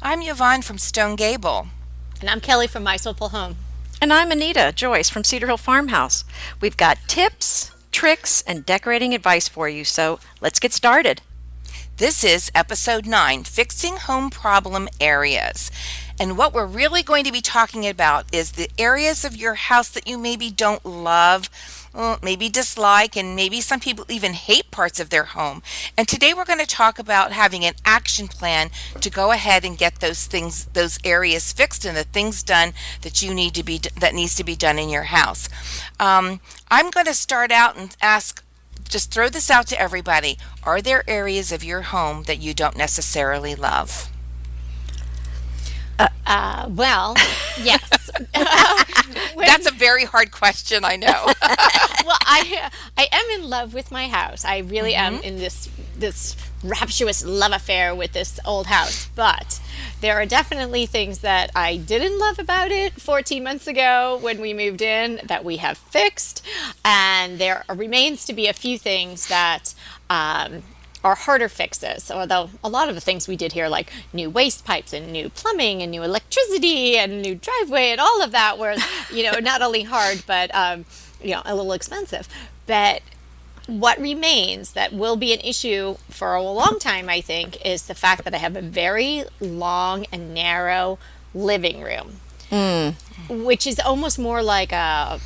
I'm Yvonne from Stone Gable. And I'm Kelly from My Soulful Home. And I'm Anita Joyce from Cedar Hill Farmhouse. We've got tips, tricks, and decorating advice for you, so let's get started. This is episode 9, Fixing Home Problem Areas. And what we're really going to be talking about is the areas of your house that you maybe don't love, maybe dislike, and maybe some people even hate parts of their home. And today we're going to talk about having an action plan to go ahead and get those areas fixed, and the things done that that needs to be done in your house. I'm going to start out and just throw this out to everybody. Are there areas of your home that you don't necessarily love? Well, yes. That's a very hard question, I know. Well, I am in love with my house. I really am in this rapturous love affair with this old house. But there are definitely things that I didn't love about it 14 months ago when we moved in that we have fixed. And there remains to be a few things that are harder fixes, although a lot of the things we did here, like new waste pipes and new plumbing and new electricity and new driveway and all of that were, not only hard, but, a little expensive. But what remains that will be an issue for a long time, I think, is the fact that I have a very long and narrow living room, which is almost more like a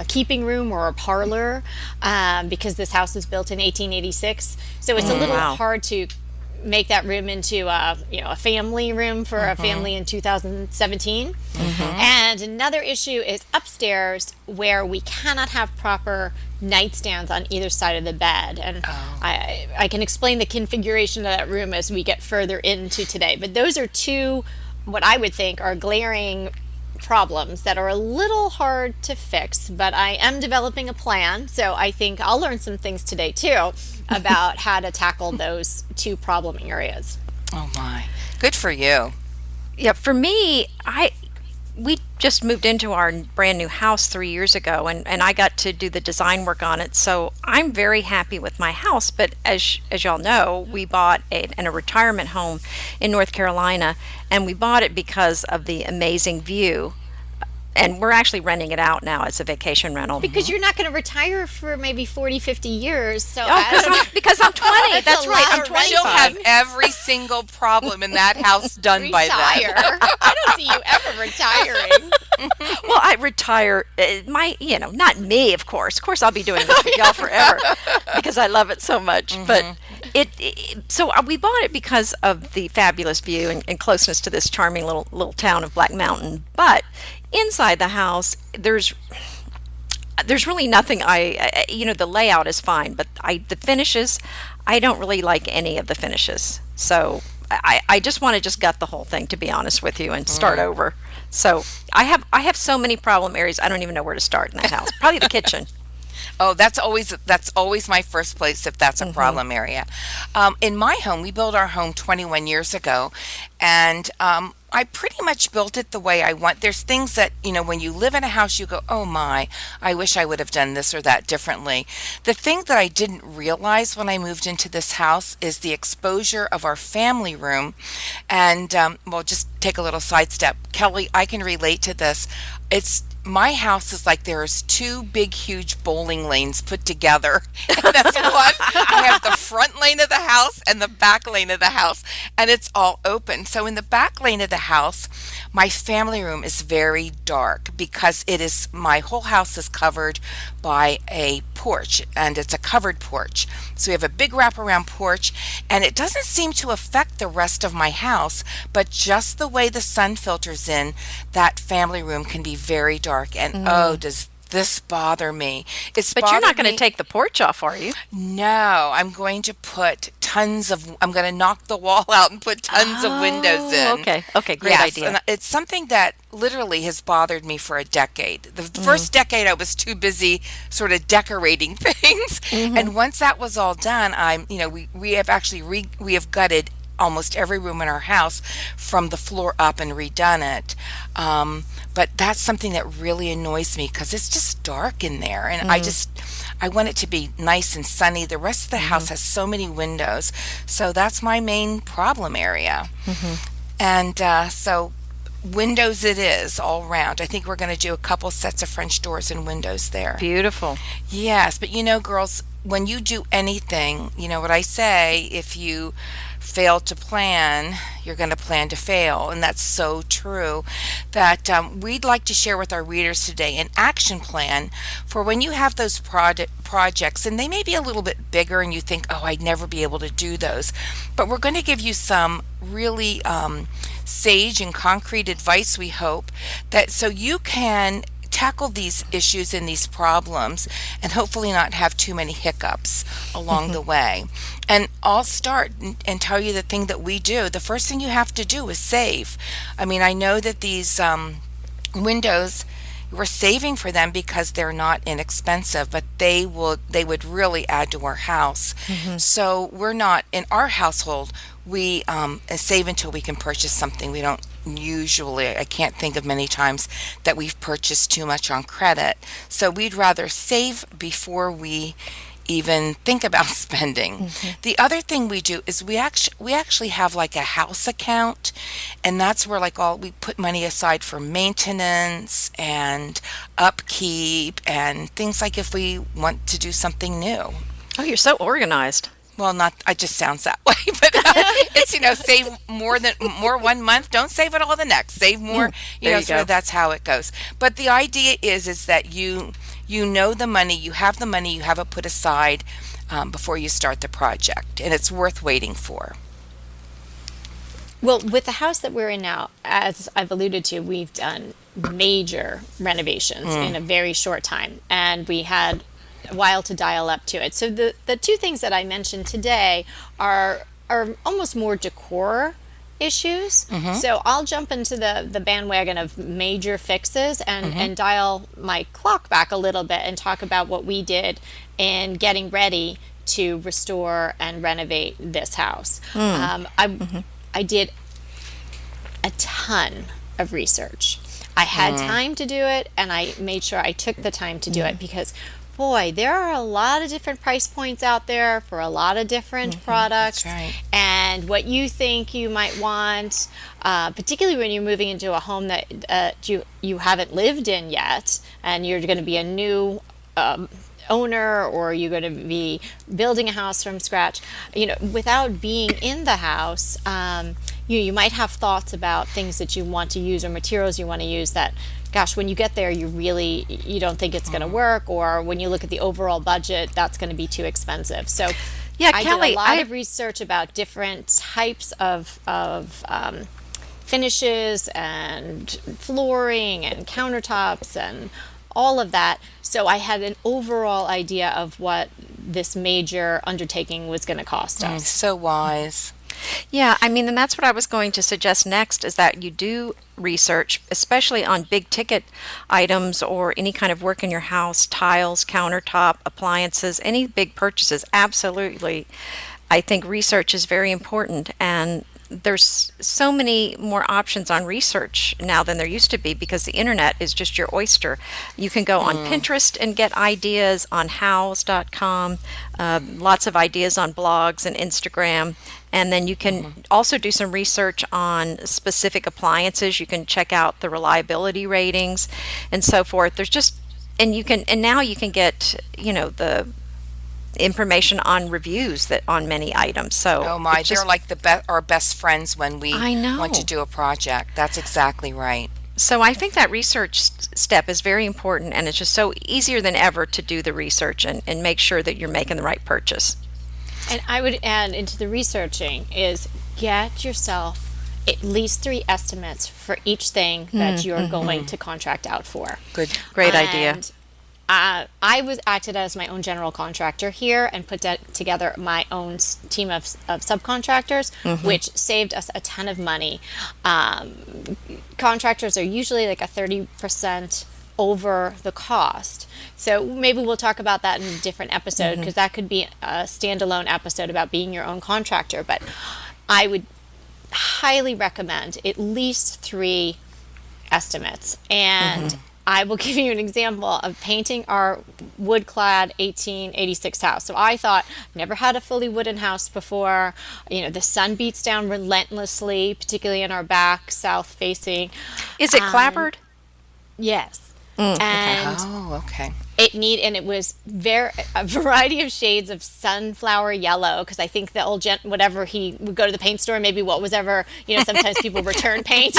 keeping room or a parlor, because this house was built in 1886. So it's a little hard to make that room into a family room for a family in 2017. And another issue is upstairs, where we cannot have proper nightstands on either side of the bed. And I can explain the configuration of that room as we get further into today. But those are two, what I would think are glaring problems that are a little hard to fix, but I am developing a plan, so I think I'll learn some things today too about how to tackle those two problem areas. Oh my, good for you. Yeah, for me, we just moved into our brand new house 3 years ago, and I got to do the design work on it, so I'm very happy with my house. But as y'all know, we bought a retirement home in North Carolina, and we bought it because of the amazing view. And we're actually renting it out now as a vacation rental. Because you're not going to retire for maybe 40, 50 years. So because I'm 20. That's right. I'm 25. She'll have every single problem in that house done by then. I don't see you ever retiring. Well, I retire. Not me, of course. Of course, I'll be doing this with y'all forever because I love it so much. But so we bought it because of the fabulous view and closeness to this charming little town of Black Mountain. But inside the house, there's really nothing. The layout is fine, but the finishes, I don't really like any of the finishes. So I just want to just gut the whole thing, to be honest with you, and start over. So I have so many problem areas. I don't even know where to start in that house. Probably the kitchen. Oh, that's always my first place if that's a problem area. In my home, we built our home 21 years ago, and I pretty much built it the way I want. There's things that, when you live in a house, you go, oh my, I wish I would have done this or that differently. The thing that I didn't realize when I moved into this house is the exposure of our family room. And, just take a little sidestep. Kelly, I can relate to this. My house is like there's two big, huge bowling lanes put together. And that's one. I have the front lane of the house and the back lane of the house, and it's all open. So in the back lane of the house, my family room is very dark because my whole house is covered by a porch, and it's a covered porch. So we have a big wraparound porch, and it doesn't seem to affect the rest of my house, but just the way the sun filters in, that family room can be very dark. And does this bother me? But you're not going to take the porch off, are you? No, I'm going to I'm going to knock the wall out and put tons of windows in. Okay, great idea. And it's something that literally has bothered me for a decade. The first decade I was too busy sort of decorating things. And once that was all done, we have gutted almost every room in our house from the floor up and redone it. But that's something that really annoys me because it's just dark in there, and I want it to be nice and sunny. The rest of the house has so many windows. So that's my main problem area. And so windows it is all around. I think we're going to do a couple sets of French doors and windows there. Beautiful. Yes, but girls, when you do anything, you know what I say, if you fail to plan, you're going to plan to fail. And that's so true. That we'd like to share with our readers today an action plan for when you have those projects, and they may be a little bit bigger and you think, oh, I'd never be able to do those. But we're going to give you some really sage and concrete advice, we hope, that so you can tackle these issues and these problems and hopefully not have too many hiccups along the way. And I'll start and tell you the thing that we do. The first thing you have to do is save. I mean, I know that these windows, we're saving for them because they're not inexpensive, but they would really add to our house. So we're not, in our household, we save until we can purchase something. We don't usually, I can't think of many times that we've purchased too much on credit. So we'd rather save before we even think about spending. The other thing we do is we actually have like a house account, and that's where like we put money aside for maintenance and upkeep and things like if we want to do something new. Oh, you're so organized. Well, not, it just sounds that way, but it's, save more 1 month, don't save it all the next, save more, so that's how it goes. But the idea is that you know the money, you have it put aside before you start the project, and it's worth waiting for. Well, with the house that we're in now, as I've alluded to, we've done major renovations in a very short time, and we had a while to dial up to it. So the two things that I mentioned today are almost more decor issues. So I'll jump into the bandwagon of major fixes and dial my clock back a little bit and talk about what we did in getting ready to restore and renovate this house. I did a ton of research. I had time to do it, and I made sure I took the time to do it because boy, there are a lot of different price points out there for a lot of different products. That's right. And what you think you might want, particularly when you're moving into a home that you haven't lived in yet, and you're going to be a new owner, or you're going to be building a house from scratch, without being in the house, you might have thoughts about things that you want to use or materials you want to use that, gosh, when you get there, you don't think it's going to work, or when you look at the overall budget, that's going to be too expensive. So yeah, I Kelly, did a lot of research about different types of finishes and flooring and countertops and all of that. So I had an overall idea of what this major undertaking was going to cost us. So wise. Yeah, I mean, and that's what I was going to suggest next, is that you do research, especially on big ticket items or any kind of work in your house, tiles, countertop, appliances, any big purchases. Absolutely. I think research is very important, and there's so many more options on research now than there used to be because the internet is just your oyster. You can go on Pinterest and get ideas on hows.com, lots of ideas on blogs and Instagram. And then you can also do some research on specific appliances. You can check out the reliability ratings and so forth. And now you can get, the information on reviews on many items. So oh my, they're like our best friends when we want to do a project. That's exactly right. So I think that research step is very important, and it's just so easier than ever to do the research and make sure that you're making the right purchase. And I would add into the researching is get yourself at least 3 estimates for each thing that you're going to contract out for. Great idea. I acted as my own general contractor here and put together my own team of subcontractors, which saved us a ton of money. Contractors are usually like a 30% over the cost. So maybe we'll talk about that in a different episode, because that could be a standalone episode about being your own contractor. But I would highly recommend at least 3 estimates. And I will give you an example of painting our wood-clad 1886 house. So I thought, never had a fully wooden house before. The sun beats down relentlessly, particularly in our back, south-facing. Is it clapboard? Yes. Okay. And Oh, okay. it was a variety of shades of sunflower yellow, because I think the old whatever, he would go to the paint store, maybe what was ever, sometimes people return paint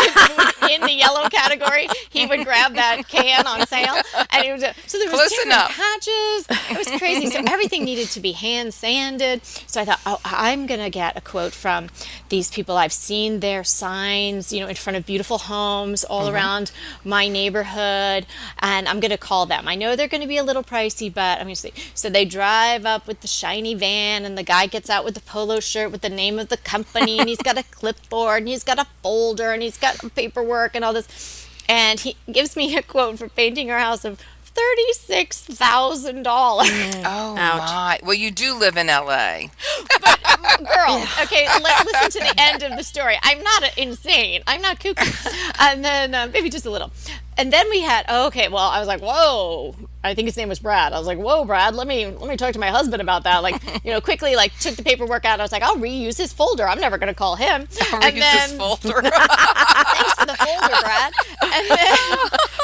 in the yellow category, he would grab that can on sale, and it was so there was Close different enough. patches. It was crazy. So everything needed to be hand sanded. So I thought, oh, I'm gonna get a quote from these people. I've seen their signs, in front of beautiful homes all around my neighborhood, and I'm gonna call them. I know they're gonna be a little pricey, but I'm going to see. So they drive up with the shiny van, and the guy gets out with the polo shirt with the name of the company, and he's got a clipboard, and he's got a folder, and he's got paperwork and all this. And he gives me a quote for painting our house of $36,000. Oh, my. Well, you do live in LA. But girls, okay, listen to the end of the story. I'm not insane. I'm not cuckoo. And then maybe just a little. And then we had, I was like, whoa. I think his name was Brad. I was like, whoa, Brad, let me talk to my husband about that. Quickly, took the paperwork out. I was like, I'll reuse his folder. I'm never going to call him. His folder. Thanks for the folder, Brad. And then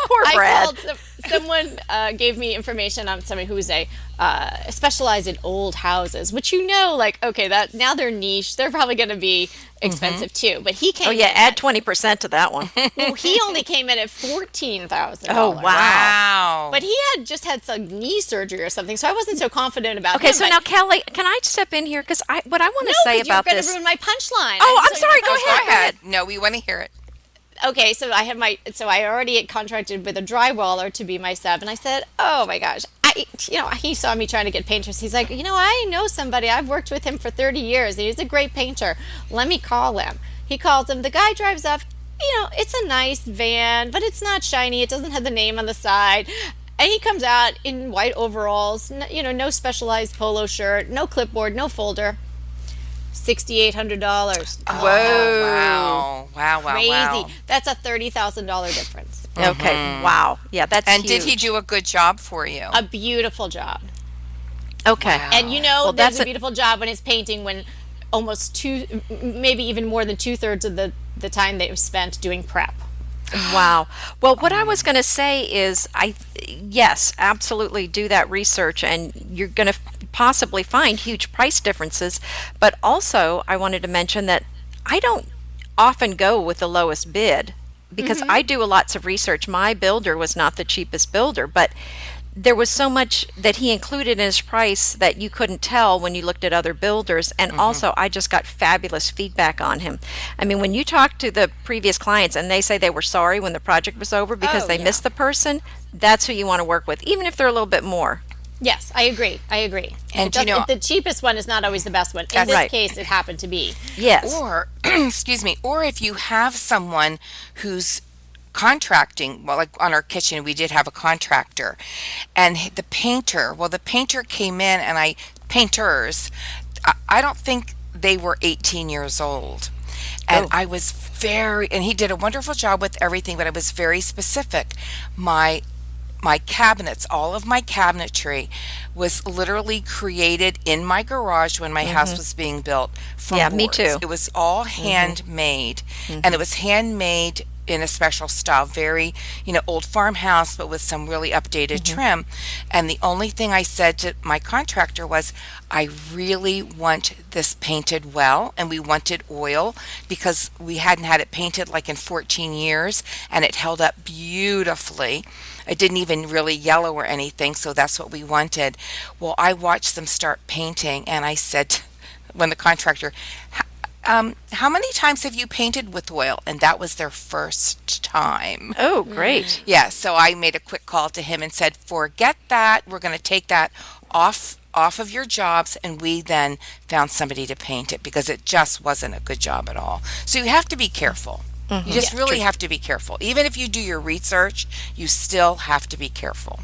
Poor Brad. I called someone gave me information on somebody who was specialized in old houses, which that now they're niche. They're probably going to be expensive too. But he came. Oh yeah, add 20% to that one. Well, he only came in at $14,000. Oh wow! But he had just had some knee surgery or something, so I wasn't so confident about him. Okay, so now Kelly, can I step in here, because what I want to say about you're this? You're going to ruin my punchline. Oh, I'm sorry. Go ahead. No, we want to hear it. Okay, so I already had contracted with a drywaller to be my sub, and I said, oh my gosh, he saw me trying to get painters. He's like, I know somebody. I've worked with him for 30 years. He's a great painter. Let me call him. He calls him. The guy drives up. It's a nice van, but it's not shiny. It doesn't have the name on the side. And he comes out in white overalls, no specialized polo shirt, no clipboard, no folder. $6,800. Oh, wow. Crazy. Wow. That's a $30,000 difference. Okay. Wow. Yeah, that's And huge. did he do a good job for you? A beautiful job. Okay. Wow. And Well, there's that's a beautiful job when it's painting, when almost maybe even more than 2/3 of the time they spent doing prep. Wow. Well, what I was going to say is, yes, absolutely do that research, and you're going to possibly find huge price differences. But also, I wanted to mention that I don't often go with the lowest bid, because I do lots of research. My builder was not the cheapest builder, but there was so much that he included in his price that you couldn't tell when you looked at other builders. And also, I just got fabulous feedback on him. I mean, when you talk to the previous clients and they say they were sorry when the project was over because they missed the person, that's who you want to work with, even if they're a little bit more. Yes, I agree. And the cheapest one is not always the best one. In this case, it happened to be. Yes. Or, excuse me, or if you have someone who's contracting, well, like on our kitchen, we did have a contractor, and the painter came in, and painters, I don't think they were 18 years old. And I was and he did a wonderful job with everything, but I was very specific. My cabinets, all of my cabinetry was literally created in my garage when my house was being built from boards. Me too. It was all handmade, and it was handmade in a special style, very, old farmhouse, but with some really updated trim. And the only thing I said to my contractor was, I really want this painted well, and we wanted oil because we hadn't had it painted like in 14 years, and it held up beautifully. It didn't even really yellow or anything, so that's what we wanted. Well, I watched them start painting, and I said, when the contractor, how many times have you painted with oil? And that was their first time. Oh, great. Yeah, so I made a quick call to him and said, forget that. We're going to take that off of your jobs. And we then found somebody to paint it because it just wasn't a good job at all. So you have to be careful. You just really have to be careful. Even if you do your research, you still have to be careful.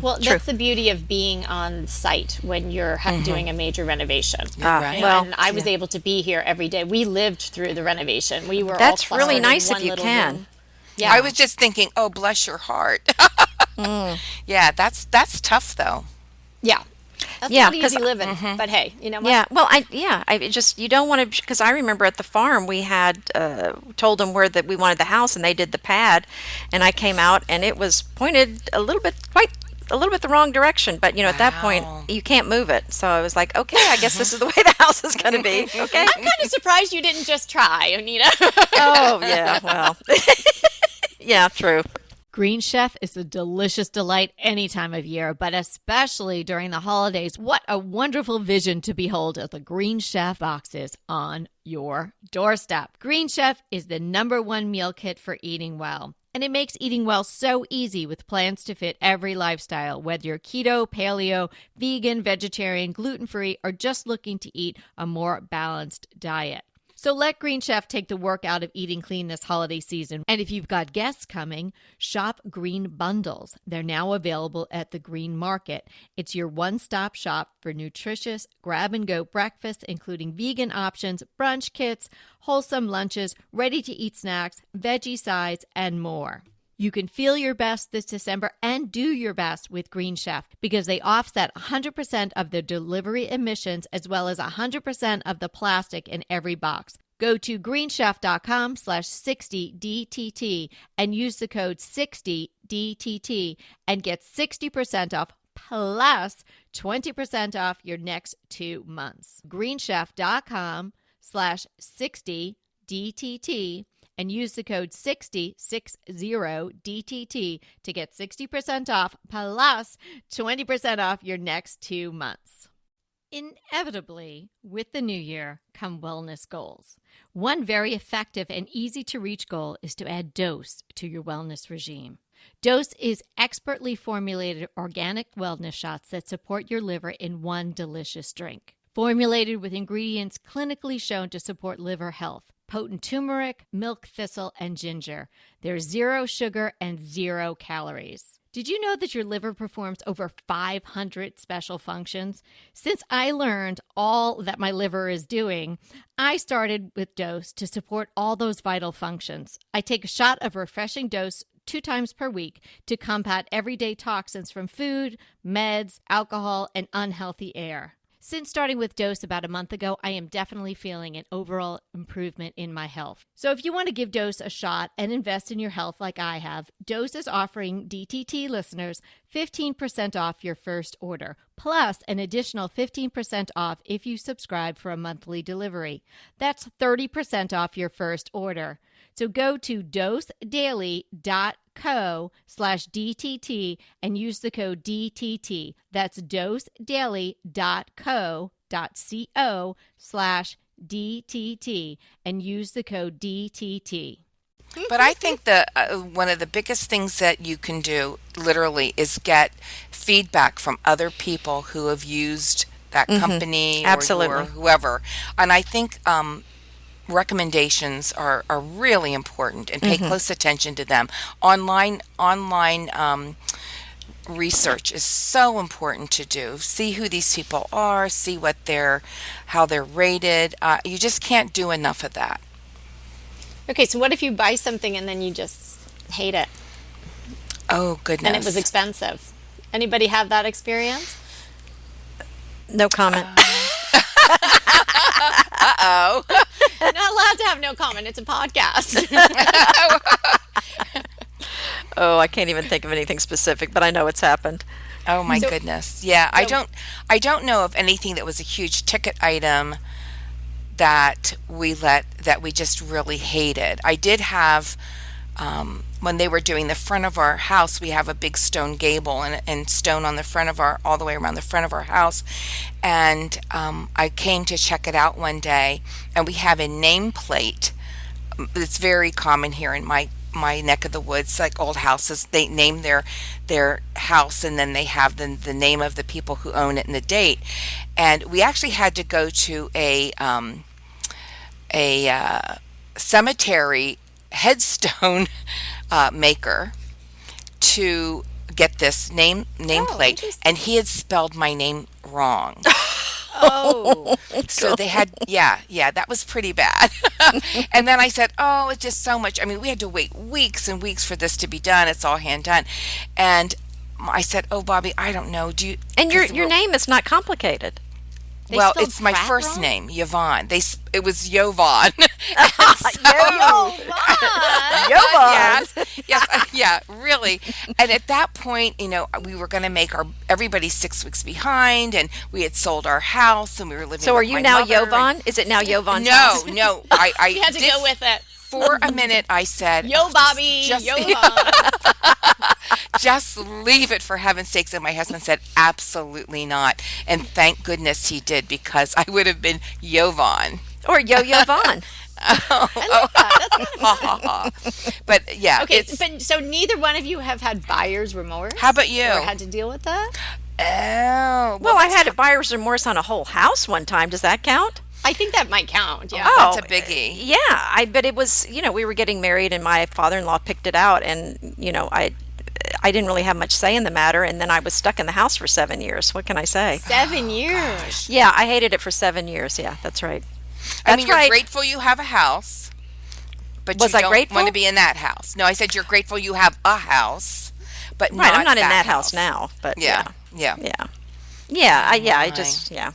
Well, that's the beauty of being on site when you're doing a major renovation. Right. And I was able to be here every day. We lived through the renovation. We were That's all really clustered in nice one if you little can. room. Yeah. I was just thinking, oh, bless your heart. Yeah, that's tough though. Yeah. That's Yeah, not because easy living. But hey, you know what? yeah, well, I just you don't want to because I remember at the farm we had told them where that we wanted the house and they did the pad, and I came out and it was pointed quite a little bit the wrong direction. But at that point Wow. you can't move it, so I was like, okay, I guess this is the way the house is going to be. Okay. I'm kind of surprised you didn't just try, Anita. Oh yeah, well, yeah, true. Green Chef is a delicious delight any time of year, but especially during the holidays. What a wonderful vision to behold as the Green Chef boxes on your doorstep. Green Chef is the #1 meal kit for eating well. And it makes eating well so easy with plans to fit every lifestyle, whether you're keto, paleo, vegan, vegetarian, gluten-free, or just looking to eat a more balanced diet. So let Green Chef take the work out of eating clean this holiday season. And if you've got guests coming, shop Green Bundles. They're now available at the Green Market. It's your one-stop shop for nutritious grab-and-go breakfasts, including vegan options, brunch kits, wholesome lunches, ready-to-eat snacks, veggie sides, and more. You can feel your best this December and do your best with Green Chef because they offset 100% of the delivery emissions as well as 100% of the plastic in every box. Go to greenchef.com/60DTT and use the code 60DTT and get 60% off plus 20% off your next 2 months. greenchef.com/60DTT and use the code 60DTT to get 60% off plus 20% off your next 2 months. Inevitably, with the new year come wellness goals. One very effective and easy to reach goal is to add dose to your wellness regime. Dose is expertly formulated organic wellness shots that support your liver in one delicious drink. Formulated with ingredients clinically shown to support liver health. Potent turmeric, milk thistle, and ginger. There's 0 sugar and 0 calories. Did you know that your liver performs over 500 special functions? Since I learned all that my liver is doing, I started with Dose to support all those vital functions. I take a shot of refreshing Dose 2 times per week to combat everyday toxins from food, meds, alcohol, and unhealthy air. Since starting with Dose about a month ago, I am definitely feeling an overall improvement in my health. So if you want to give Dose a shot and invest in your health like I have, Dose is offering DTT listeners 15% off your first order, plus an additional 15% off if you subscribe for a monthly delivery. That's 30% off your first order. So go to dosedaily.co/DTT and use the code DTT. That's dosedaily.co.co/DTT and use the code DTT. But I think one of the biggest things that you can do, literally, is get feedback from other people who have used that company Absolutely. or whoever. And I think recommendations are really important, and pay close attention to them. Online research is so important to do. See who these people are, see how they're rated. You just can't do enough of that. Okay, so what if you buy something and then you just hate it Oh goodness. and it was expensive? Anybody have that experience? No comment. Uh-oh. You're not allowed to have no comment. It's a podcast. Oh, I can't even think of anything specific, but I know it's happened. Oh my So- goodness. Yeah, I don't know of anything that was a huge ticket item that we just really hated. I did have when they were doing the front of our house, we have a big stone gable and stone on the front of all the way around the front of our house. And I came to check it out one day, and we have a nameplate. It's very common here in my neck of the woods, like old houses. They name their house, and then they have the name of the people who own it and the date. And we actually had to go to a cemetery headstone maker to get this nameplate, interesting. and he had spelled my name wrong. Oh, So they had, yeah, that was pretty bad. And then I said, oh, it's just so much. I mean, we had to wait weeks and weeks for this to be done. It's all hand done. And I said, "Oh, Bobby, I don't know. Do you?" And 'Cause your name is not complicated. They well, spelled it's my Pratt first wrong? name, Yvonne. It was Yvonne. Oh, what? Yes, yes, yeah, really. And at that point, we were going to make everybody 6 weeks behind, and we had sold our house, and we were living So are with you my now mother. Yovan? Is it now Yovan's No, house? no, I You had to did. go with it. For a minute, I said, Yo, "Oh, Bobby. just, Yo, just, Mom. just leave it for heaven's sakes." And my husband said, "Absolutely not." And thank goodness he did, because I would have been Yovan. Or Yovan? I like that. That's kind Ha of ha fun. ha. But yeah, Okay, it's. but so neither one of you have had buyer's remorse? How about you? Or had to deal with that? Oh, Well, I had a buyer's remorse on a whole house one time. Does that count? I think that might count, yeah. that's a biggie. Yeah, but it was, we were getting married and my father-in-law picked it out and, I didn't really have much say in the matter and then I was stuck in the house for 7 years. What can I say? 7 years. Yeah, I hated it for 7 years. Yeah, that's right. I mean, That's you're right. grateful you have a house, but Was you I don't grateful? want to be in that house. No, I said you're grateful you have a house, but Right, I'm not in that that house now, but Yeah, yeah. yeah. Yeah, I my. just, yeah.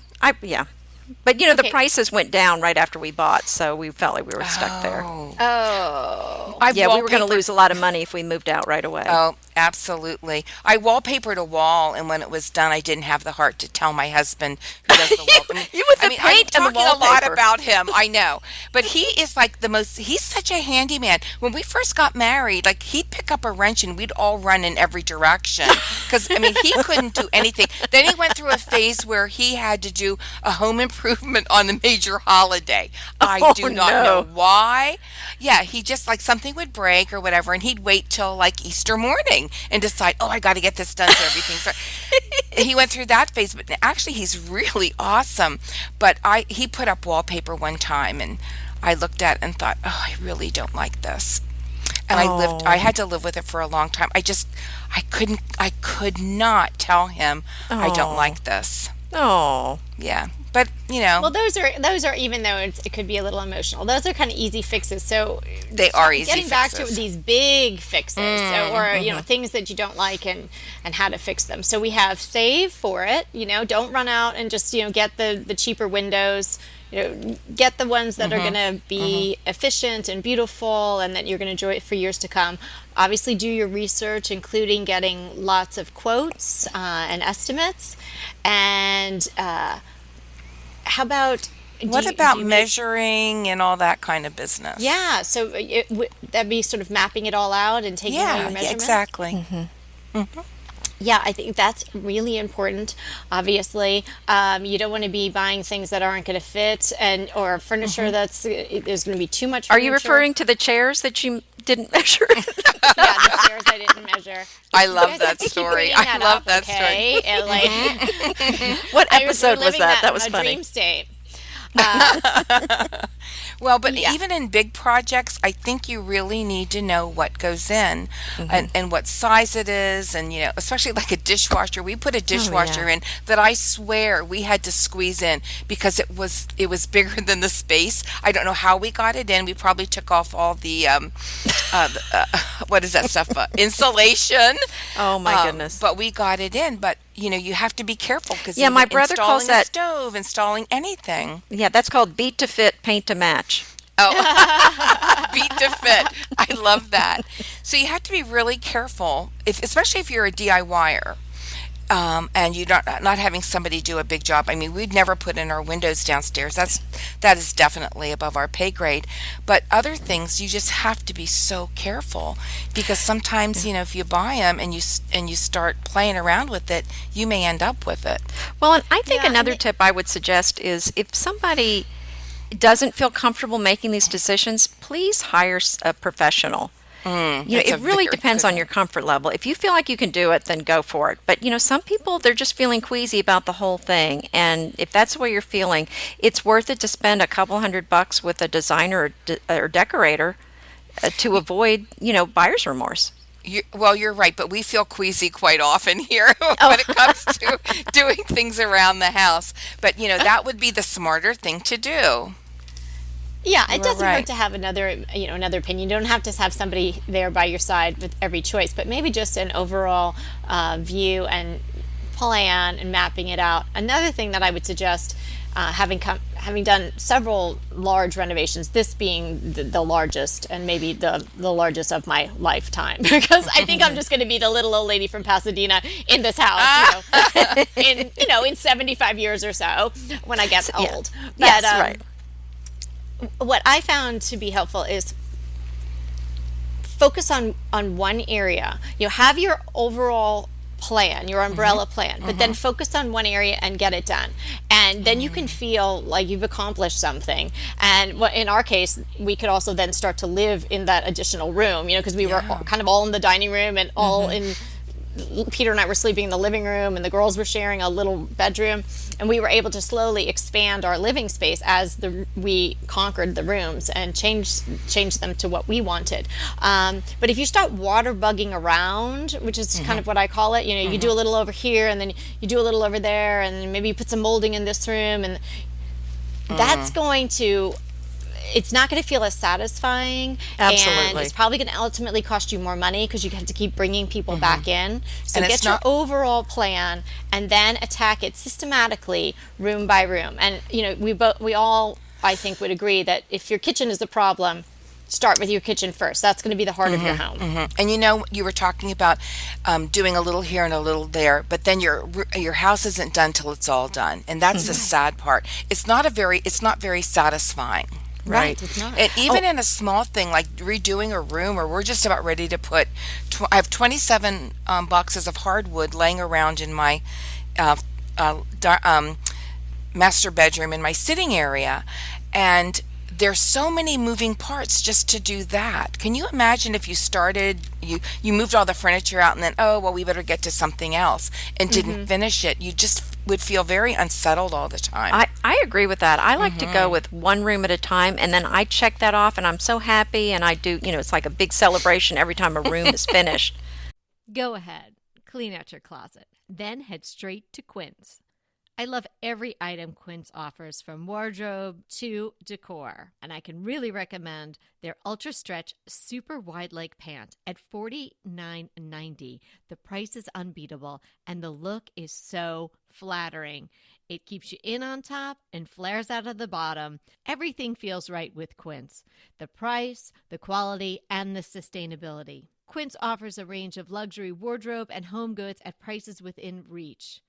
But the Okay. prices went down right after we bought, so we felt like we were stuck there. Oh, Oh. I've Yeah, we were going to wallpapered- lose a lot of money if we moved out right away. Oh, absolutely. I wallpapered a wall, and when it was done, I didn't have the heart to tell my husband who does the wall. You with the I'm paint and the talking a lot wallpaper. about him. I know, but he is like he's such a handyman. When we first got married, like he'd pick up a wrench and we'd all run in every direction because he couldn't do anything. Then he went through a phase where he had to do a home improvement on the major holiday. I Oh, do not no. know why. Yeah, he just like something would break or whatever, and he'd wait till like Easter morning and decide, oh, I got to get this done so everything's. He went through that phase, but actually he's really awesome. But he put up wallpaper one time, and I looked at it and thought, oh, I really don't like this. And Oh. I had to live with it for a long time. I could not tell him I don't Oh. like this. Oh. Yeah, but Well, those are even though it could be a little emotional. Those are kind of easy fixes. So they are easy getting back to fixes. these big fixes, or things that you don't like and how to fix them. So we have save for it. Don't run out and just get the cheaper windows. Get the ones that are going to be efficient and beautiful and that you're going to enjoy it for years to come. Obviously, do your research, including getting lots of quotes and estimates. And how about... What about measuring and all that kind of business? Yeah, so that'd be sort of mapping it all out and taking all your Yeah, measurements. exactly. Yeah, I think that's really important. Obviously, you don't want to be buying things that aren't going to fit, or furniture that's there's going to be too much. Are you furniture. referring to the chairs that you didn't measure? Yeah, the chairs I didn't measure. I You love guys that have to keep story. bringing I love up, that story. okay? And like, What I episode was reliving that? That in was a funny. dream state. Well, but Yeah. even in big projects, I think you really need to know what goes in and what size it is. And, especially like a dishwasher. We put a dishwasher in that I swear we had to squeeze in because it was bigger than the space. I don't know how we got it in. We probably took off all the, what is that stuff? Insulation. Oh, my goodness. But we got it in. But, you have to be careful because Yeah, my brother calls installing a that- stove, installing anything. Yeah, that's called beat to fit, paint to match. Oh, beat to fit. I love that. So you have to be really careful, especially if you're a DIYer, and you're not having somebody do a big job. I mean, we'd never put in our windows downstairs. That is definitely above our pay grade. But other things, you just have to be so careful because sometimes, if you buy them and you start playing around with it, you may end up with it. Well, and I think Yeah, and another it- tip I would suggest is if somebody doesn't feel comfortable making these decisions, please hire a professional. That's It a really very depends good on your comfort level. If you feel like you can do it, then go for it. But some people, they're just feeling queasy about the whole thing. And if that's the way you're feeling, it's worth it to spend a couple $100 with a designer or decorator to avoid, buyer's remorse. You're right, but we feel queasy quite often here when it comes to doing things around the house. But, that would be the smarter thing to do. Yeah, You it are doesn't hurt right. to have another opinion. You don't have to have somebody there by your side with every choice, but maybe just an overall view and plan and mapping it out. Another thing that I would suggest, having done several large renovations, this being the largest and maybe the largest of my lifetime, because I think I'm just going to be the little old lady from Pasadena in this house, in 75 years or so when I get Yeah. old. Yes, But right. what I found to be helpful is focus on one area. Have your overall plan, your umbrella plan, but then focus on one area and get it done. And then you can feel like you've accomplished something. And in our case, we could also then start to live in that additional room, because we were kind of all in the dining room and all in Peter and I were sleeping in the living room, and the girls were sharing a little bedroom, and we were able to slowly expand our living space as we conquered the rooms and changed them to what we wanted. But if you start water bugging around, which is kind of what I call it, you do a little over here, and then you do a little over there, and maybe you put some molding in this room, and that's going to it's not going to feel as satisfying, and Absolutely. it's probably going to ultimately cost you more money because you have to keep bringing people back in. So And it's get your not- overall plan and then attack it systematically, room by room. And we all, I think, would agree that if your kitchen is the problem, start with your kitchen first. That's going to be the heart of your home. And you were talking about doing a little here and a little there, but then your house isn't done till it's all done, and that's the sad part. It's not very satisfying. Right, it's not. And even in a small thing like redoing a room, or we're just about ready to put, I have 27 boxes of hardwood laying around in my uh, master bedroom in my sitting area, and there's so many moving parts just to do that. Can you imagine if you moved all the furniture out and then, oh well, we better get to something else, and didn't finish it? You just would feel very unsettled all the time. I agree with that. I like to go with one room at a time, and then I check that off, and I'm so happy, and I do, it's like a big celebration every time a room is finished. Go ahead, clean out your closet, then head straight to Quinn's. I love every item Quince offers, from wardrobe to decor, and I can really recommend their Ultra Stretch Super Wide Leg Pant at $49.90. The price is unbeatable, and the look is so flattering. It keeps you in on top and flares out of the bottom. Everything feels right with Quince. The price, the quality, and the sustainability. Quince offers a range of luxury wardrobe and home goods at prices within reach.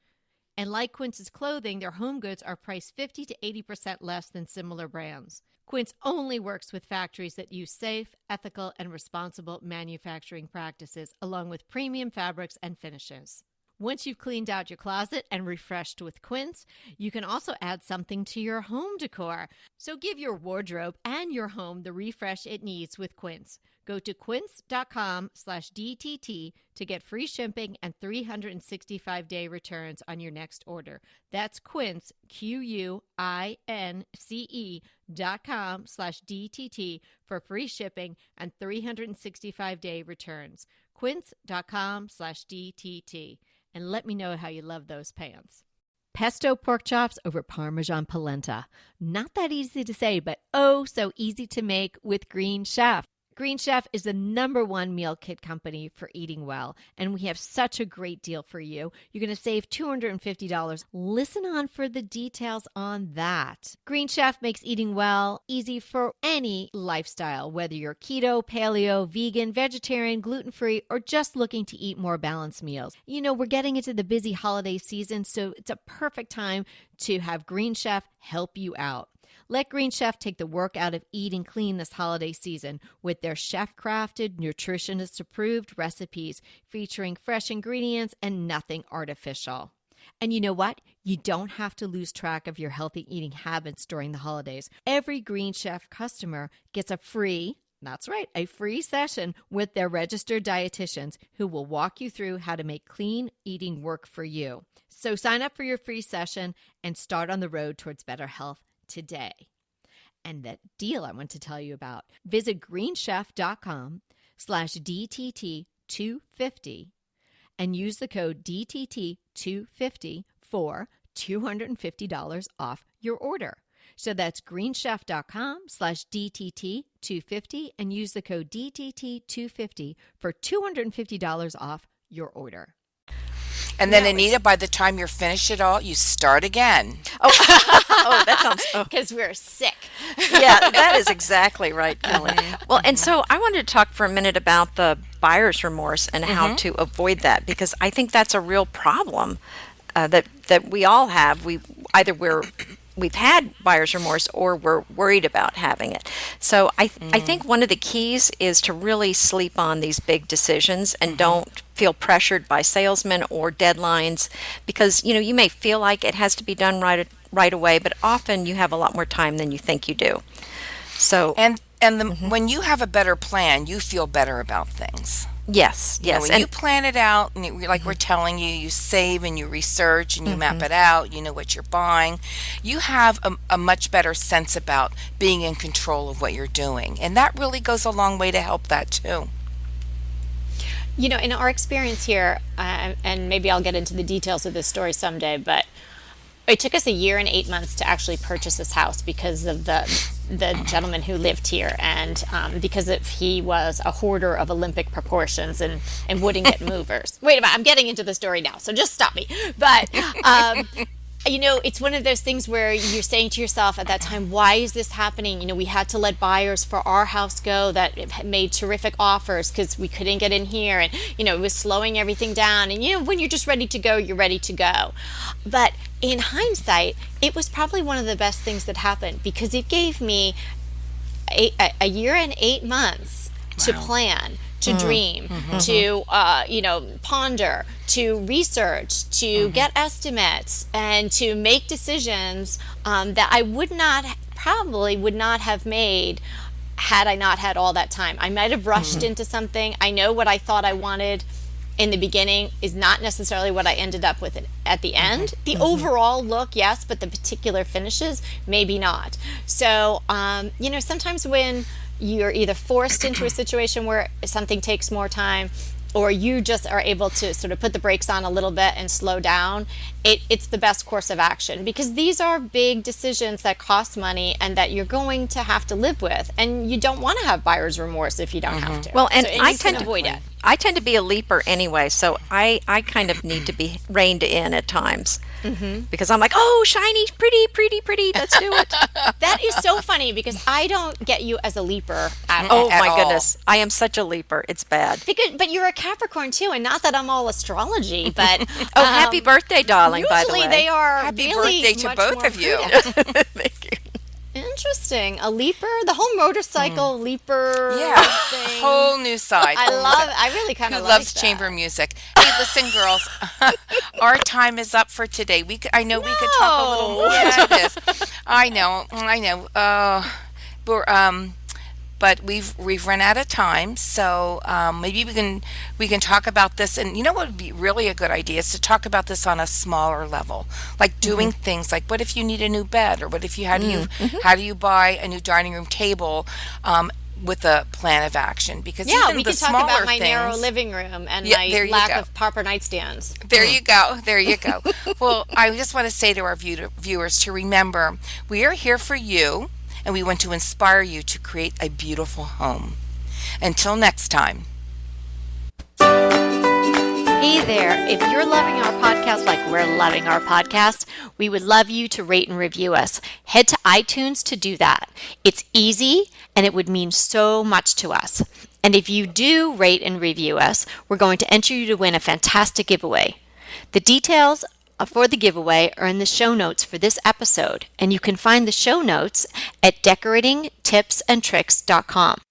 And like Quince's clothing, their home goods are priced 50 to 80% less than similar brands. Quince only works with factories that use safe, ethical, and responsible manufacturing practices, along with premium fabrics and finishes. Once you've cleaned out your closet and refreshed with Quince, you can also add something to your home decor. So give your wardrobe and your home the refresh it needs with Quince. Go to quince.com/DTT to get free shipping and 365-day returns on your next order. That's Quince, QUINCE.com/DTT for free shipping and 365-day returns. Quince.com/DTT. And let me know how you love those pants. Pesto pork chops over Parmesan polenta. Not that easy to say, but oh so easy to make with Green Chef. Green Chef is the #1 meal kit company for eating well, and we have such a great deal for you. You're going to save $250. Listen on for the details on that. Green Chef makes eating well easy for any lifestyle, whether you're keto, paleo, vegan, vegetarian, gluten-free, or just looking to eat more balanced meals. We're getting into the busy holiday season, so it's a perfect time to have Green Chef help you out. Let Green Chef take the work out of eating clean this holiday season with their chef-crafted, nutritionist-approved recipes featuring fresh ingredients and nothing artificial. And you know what? You don't have to lose track of your healthy eating habits during the holidays. Every Green Chef customer gets a free session with their registered dietitians who will walk you through how to make clean eating work for you. So sign up for your free session and start on the road towards better health today. And that deal I want to tell you about, visit greenchef.com/DTT250 and use the code DTT250 for $250 off your order. So that's greenchef.com/DTT250 and use the code DTT250 for $250 off your order. And then, Anita, by the time you're finished it all, you start again. Oh, oh, that sounds. Oh, Because we're sick. yeah, that is exactly right, Kelly. Well, and so I wanted to talk for a minute about the buyer's remorse and how to avoid that, because I think that's a real problem that we all have. We've had buyer's remorse or we're worried about having it. So I think one of the keys is to really sleep on these big decisions and don't feel pressured by salesmen or deadlines, because you may feel like it has to be done right away, but often you have a lot more time than you think you do. So when you have a better plan, you feel better about things. yes, When and you plan it out, and like we're telling you, you save and you research and you map it out, you know what you're buying, you have a much better sense about being in control of what you're doing. And that really goes a long way to help that too. In our experience here, and maybe I'll get into the details of this story someday, but it took us 1 year and 8 months to actually purchase this house because of the gentleman who lived here, and because he was a hoarder of Olympic proportions and wouldn't get movers. Wait a minute, I'm getting into the story now, so just stop me. But it's one of those things where you're saying to yourself at that time, why is this happening? We had to let buyers for our house go that made terrific offers because we couldn't get in here, and it was slowing everything down. And when you're just ready to go, you're ready to go. But in hindsight, it was probably one of the best things that happened, because it gave me a year and 8 months to plan, to dream, to ponder, to research, to get estimates, and to make decisions that I probably would not have made had I not had all that time. I might have rushed into something. I know what I thought I wanted in the beginning is not necessarily what I ended up with at the end. The overall look, yes, but the particular finishes, maybe not. So, sometimes when you're either forced into a situation where something takes more time, or you just are able to sort of put the brakes on a little bit and slow down, it's the best course of action, because these are big decisions that cost money and that you're going to have to live with, and you don't want to have buyer's remorse if you don't have to. Well, and so, I you tend can to avoid it. I tend to be a leaper anyway, so I kind of need to be reined in at times, because I'm like, oh, shiny, pretty, let's do it. That is so funny, because I don't get you as a leaper at Oh all. my goodness, I am such a leaper. It's bad. But you're a Capricorn too, and not that I'm all astrology, but Oh, happy birthday, darling, by the way. usually they are Happy really birthday to much both more of you. prudent. Thank you. Interesting. A leaper, the whole motorcycle leaper thing. Whole new side. I really kind Who of like loves that. chamber music? Hey, listen, girls, our time is up for today. I know we could talk a little more. Yeah, it is. I know. But we've run out of time, so maybe we can talk about this. And you know what would be really a good idea is to talk about this on a smaller level, like doing things like, what if you need a new bed, or what if how do you buy a new dining room table with a plan of action? Because even we the could talk smaller about my things, narrow living room and Yeah, my there you lack go. of proper nightstands. There you go. There you go. Well, I just want to say to our viewers to remember, we are here for you, and we want to inspire you to create a beautiful home. Until next time. Hey there, if you're loving our podcast like we're loving our podcast, we would love you to rate and review us. Head to iTunes to do that. It's easy, and it would mean so much to us. And if you do rate and review us, we're going to enter you to win a fantastic giveaway. The details for the giveaway are in the show notes for this episode, and you can find the show notes at decoratingtipsandtricks.com.